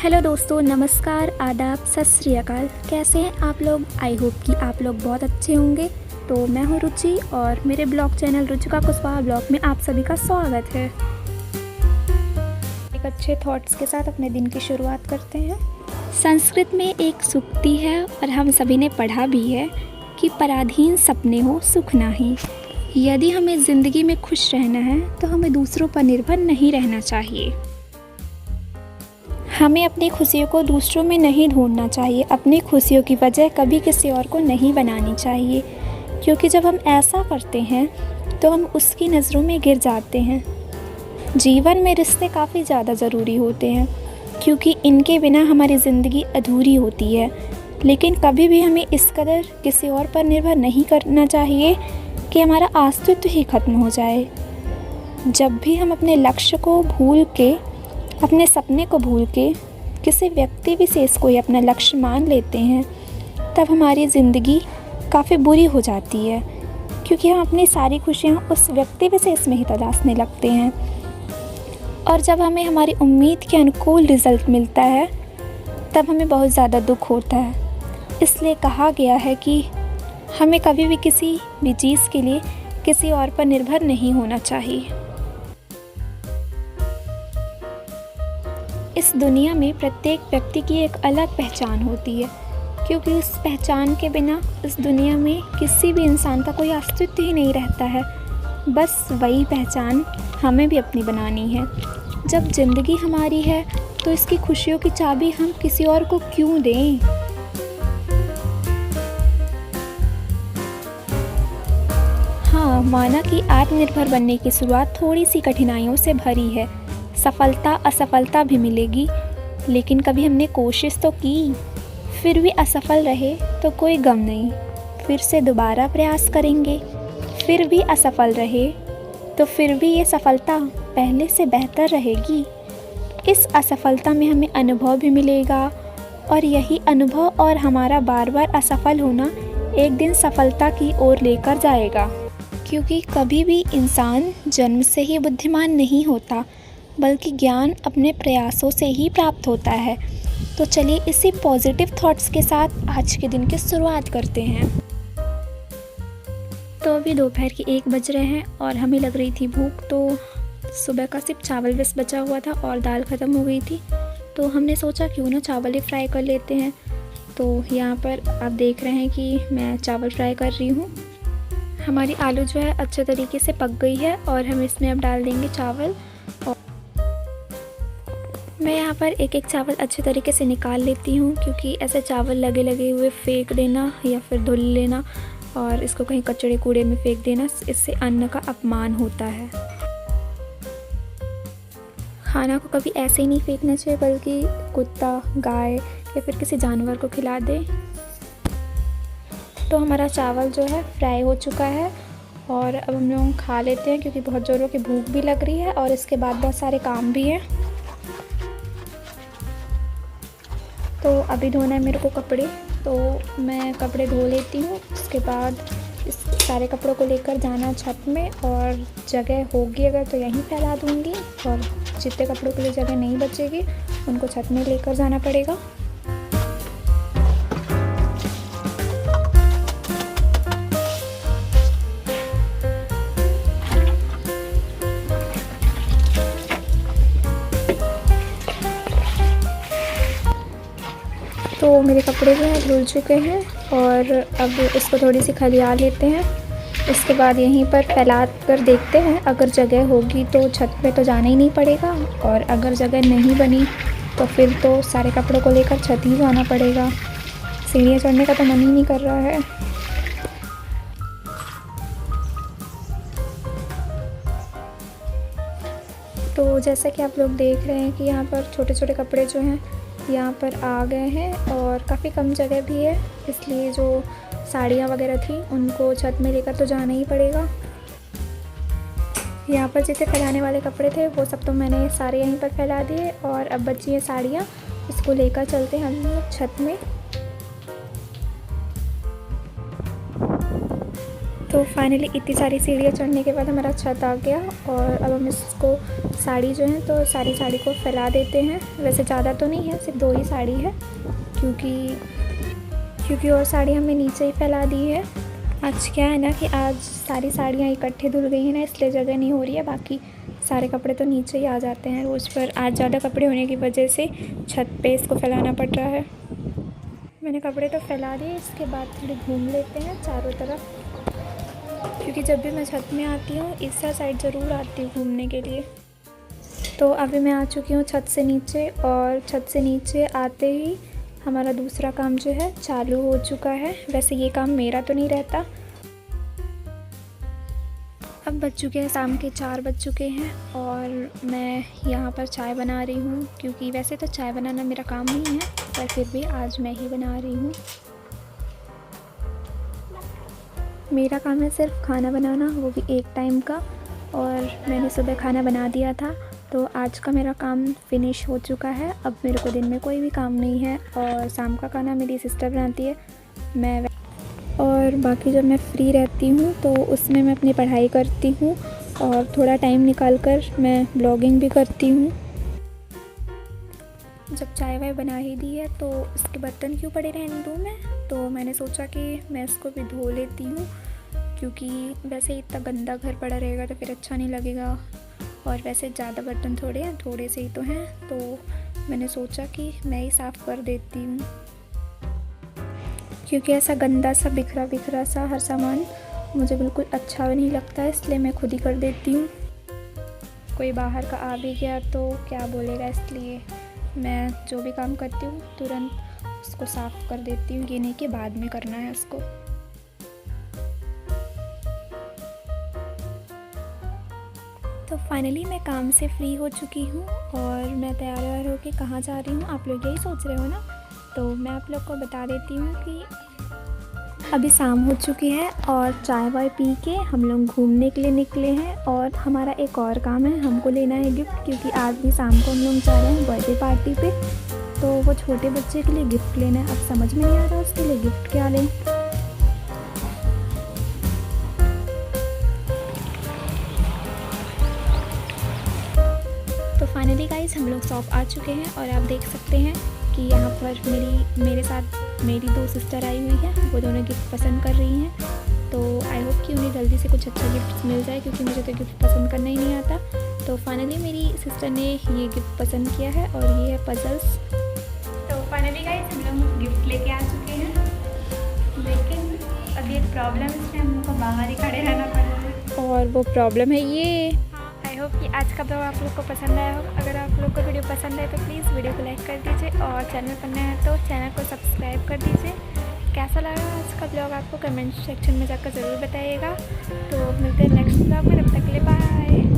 Hello दोस्तों, नमस्कार, आदाब, सत श्री अकाल। कैसे हैं आप लोग? आई होप कि आप लोग बहुत अच्छे होंगे। तो मैं हूं रुचि और मेरे blog channel Ruchika Kushwaha blog में आप सभी का स्वागत है। एक अच्छे थॉट्स के साथ अपने दिन की शुरुआत करते हैं। संस्कृत में एक सूक्ति है और हम सभी ने पढ़ा भी है कि पराधीन सपने हो सुख नाही। यदि हमें ज़िंदगी में खुश रहना है तो हमें दूसरों पर निर्भर नहीं रहना चाहिए। हमें अपनी खुशियों को दूसरों में नहीं ढूंढना चाहिए। अपनी खुशियों की वजह कभी किसी और को नहीं बनानी चाहिए, क्योंकि जब हम ऐसा करते हैं तो हम उसकी नज़रों में गिर जाते हैं। जीवन में रिश्ते काफ़ी ज़्यादा ज़रूरी होते हैं, क्योंकि इनके बिना हमारी ज़िंदगी अधूरी होती है। लेकिन कभी भी हमें इस कदर किसी और पर निर्भर नहीं करना चाहिए कि हमारा अस्तित्व ही खत्म हो जाए। जब भी हम अपने लक्ष्य को भूल के, अपने सपने को भूल के किसी व्यक्ति विशेष को ही अपना लक्ष्य मान लेते हैं, तब हमारी ज़िंदगी काफ़ी बुरी हो जाती है, क्योंकि हम अपनी सारी खुशियाँ उस व्यक्ति विशेष में ही तलाशने लगते हैं। और जब हमें हमारी उम्मीद के अनुकूल रिज़ल्ट मिलता है तब हमें बहुत ज़्यादा दुख होता है। इसलिए कहा गया है कि हमें कभी भी किसी भी चीज़ के लिए किसी और पर निर्भर नहीं होना चाहिए। इस दुनिया में प्रत्येक व्यक्ति की एक अलग पहचान होती है, क्योंकि उस पहचान के बिना इस दुनिया में किसी भी इंसान का कोई अस्तित्व ही नहीं रहता है। बस वही पहचान हमें भी अपनी बनानी है। जब ज़िंदगी हमारी है तो इसकी खुशियों की चाबी हम किसी और को क्यों दें? हाँ, माना कि आत्मनिर्भर बनने की शुरुआत थोड़ी सी कठिनाइयों से भरी है। सफलता असफलता भी मिलेगी, लेकिन कभी हमने कोशिश तो की। फिर भी असफल रहे तो कोई गम नहीं, फिर से दोबारा प्रयास करेंगे। फिर भी असफल रहे तो फिर भी ये सफलता पहले से बेहतर रहेगी। इस असफलता में हमें अनुभव भी मिलेगा, और यही अनुभव और हमारा बार बार असफल होना एक दिन सफलता की ओर लेकर जाएगा। क्योंकि कभी भी इंसान जन्म से ही बुद्धिमान नहीं होता, बल्कि ज्ञान अपने प्रयासों से ही प्राप्त होता है। तो चलिए इसी पॉजिटिव थॉट्स के साथ आज के दिन की शुरुआत करते हैं। तो अभी दोपहर के 1 बज रहे हैं और हमें लग रही थी भूख। तो सुबह का सिर्फ चावल बस बचा हुआ था और दाल ख़त्म हो गई थी, तो हमने सोचा क्यों ना चावल ही फ्राई कर लेते हैं। तो यहाँ पर आप देख रहे हैं कि मैं चावल फ्राई कर रही हूँ। हमारी आलू जो है अच्छे तरीके से पक गई है और हम इसमें अब डाल देंगे चावल। मैं यहाँ पर एक एक चावल अच्छे तरीके से निकाल लेती हूँ, क्योंकि ऐसे चावल लगे लगे हुए फेंक देना या फिर धुल लेना और इसको कहीं कचड़े कूड़े में फेंक देना, इससे अन्न का अपमान होता है। खाना को कभी ऐसे ही नहीं फेंकना चाहिए, बल्कि कुत्ता, गाय या फिर किसी जानवर को खिला दे। तो हमारा चावल जो है फ्राई हो चुका है और अब हम लोग खा लेते हैं, क्योंकि बहुत ज़ोरों की भूख भी लग रही है और इसके बाद बहुत सारे काम भी हैं। तो अभी धोना है मेरे को कपड़े, तो मैं कपड़े धो लेती हूँ। उसके बाद इस सारे कपड़ों को लेकर जाना छत में, और जगह होगी अगर तो यहीं फैला दूँगी, और जितने कपड़ों के लिए जगह नहीं बचेगी उनको छत में लेकर जाना पड़ेगा। तो मेरे कपड़े जो हैं धुल चुके हैं और अब इसको थोड़ी सी खलिया लेते हैं। इसके बाद यहीं पर फैला कर देखते हैं, अगर जगह होगी तो छत पे तो जाना ही नहीं पड़ेगा, और अगर जगह नहीं बनी तो फिर तो सारे कपड़ों को लेकर छत ही जाना पड़ेगा। सीढ़ियाँ चढ़ने का तो मन ही नहीं कर रहा है। तो जैसा कि आप लोग देख रहे हैं कि यहाँ पर छोटे छोटे कपड़े जो हैं यहाँ पर आ गए हैं, और काफ़ी कम जगह भी है, इसलिए जो साड़ियाँ वगैरह थी उनको छत में लेकर तो जाना ही पड़ेगा। यहाँ पर जितने फैलाने वाले कपड़े थे वो सब तो मैंने सारे यहीं पर फैला दिए, और अब बची है साड़ियाँ, इसको लेकर चलते हैं हम लोग छत में। तो फाइनली इतनी सारी सीढ़ियाँ चढ़ने के बाद हमारा छत आ गया और अब हम इसको साड़ी जो है तो सारी साड़ी को फैला देते हैं। वैसे ज़्यादा तो नहीं है, सिर्फ 2 ही साड़ी है क्योंकि और साड़ी हमने नीचे ही फैला दी है। आज क्या है ना कि आज सारी साड़ियाँ इकट्ठे धुल गई हैं ना, इसलिए जगह नहीं हो रही है। बाकी सारे कपड़े तो नीचे ही आ जाते हैं रोज़, पर आज ज़्यादा कपड़े होने की वजह से छत पे इसको फैलाना पड़ रहा है। मैंने कपड़े तो फैला दिए, इसके बाद थोड़ी घूम लेते हैं चारों तरफ, क्योंकि जब भी मैं छत में आती हूँ इस साइड ज़रूर आती हूँ घूमने के लिए। तो अभी मैं आ चुकी हूँ छत से नीचे, और छत से नीचे आते ही हमारा दूसरा काम जो है चालू हो चुका है। वैसे ये काम मेरा तो नहीं रहता। अब बज चुके हैं शाम के 4 बज चुके हैं और मैं यहाँ पर चाय बना रही हूँ, क्योंकि वैसे तो चाय बनाना मेरा काम नहीं है, पर फिर भी आज मैं ही बना रही हूँ। मेरा काम है सिर्फ खाना बनाना, वो भी एक टाइम का, और मैंने सुबह खाना बना दिया था, तो आज का मेरा काम फिनिश हो चुका है। अब मेरे को दिन में कोई भी काम नहीं है, और शाम का खाना मेरी सिस्टर बनाती है। और बाकी जब मैं फ्री रहती हूँ तो उसमें मैं अपनी पढ़ाई करती हूँ, और थोड़ा टाइम निकाल कर मैं ब्लॉगिंग भी करती हूँ। जब चाय वाय बना ही दी है तो इसके बर्तन क्यों पड़े रहने दूँ मैं, तो मैंने सोचा कि मैं इसको भी धो लेती हूँ, क्योंकि वैसे इतना गंदा घर पड़ा रहेगा तो फिर अच्छा नहीं लगेगा, और वैसे ज़्यादा बर्तन थोड़े हैं, थोड़े से ही तो हैं, तो मैंने सोचा कि मैं ही साफ़ कर देती हूँ, क्योंकि ऐसा गंदा सा बिखरा सा हर सामान मुझे बिल्कुल अच्छा नहीं लगता, इसलिए मैं खुद ही कर देती हूँ। कोई बाहर का आ भी गया तो क्या बोलेगा, इसलिए मैं जो भी काम करती हूँ तुरंत उसको साफ़ कर देती हूँ, ये नहीं कि बाद में करना है उसको। तो फाइनली मैं काम से फ्री हो चुकी हूँ और मैं तैयार होकर कहाँ जा रही हूँ, आप लोग यही सोच रहे हो ना। तो मैं आप लोग को बता देती हूँ कि अभी शाम हो चुकी है और चाय वाय पी के हम लोग घूमने के लिए निकले हैं, और हमारा एक और काम है, हमको लेना है गिफ्ट, क्योंकि आज भी शाम को हम लोग जा रहे हैं बर्थडे पार्टी पे, तो वो छोटे बच्चे के लिए गिफ्ट लेना है। अब समझ में नहीं आ रहा उसके लिए गिफ्ट क्या लें। तो फाइनली गाइस हम लोग शॉप आ चुके हैं, और आप देख सकते हैं कि यहाँ पर मेरे साथ मेरी 2 सिस्टर आई हुई हैं, वो दोनों गिफ्ट पसंद कर रही हैं। तो आई होप कि उन्हें जल्दी से कुछ अच्छा गिफ्ट मिल जाए, क्योंकि मुझे तो गिफ्ट पसंद करना ही नहीं आता। तो फाइनली मेरी सिस्टर ने ये गिफ्ट पसंद किया है, और ये है पजल्स। तो फाइनली गाइस हम लोग गिफ्ट लेके आ चुके हैं, लेकिन अभी एक प्रॉब्लम है, इसमें हम लोग को बाहर ही खड़े रहना पड़ रहा है, और वो प्रॉब्लम है ये। आई होप कि आज का ब्लॉग आप लोग को पसंद आया होगा। अगर आप लोग को वीडियो पसंद आए तो प्लीज़ वीडियो को लाइक कर दीजिए, और चैनल पर नया है तो चैनल को सब्सक्राइब कर दीजिए। कैसा लगा आज का ब्लॉग आपको कमेंट सेक्शन में जाकर ज़रूर बताइएगा। तो मिलते हैं नेक्स्ट ब्लॉग में, तब तक के लिए बाय।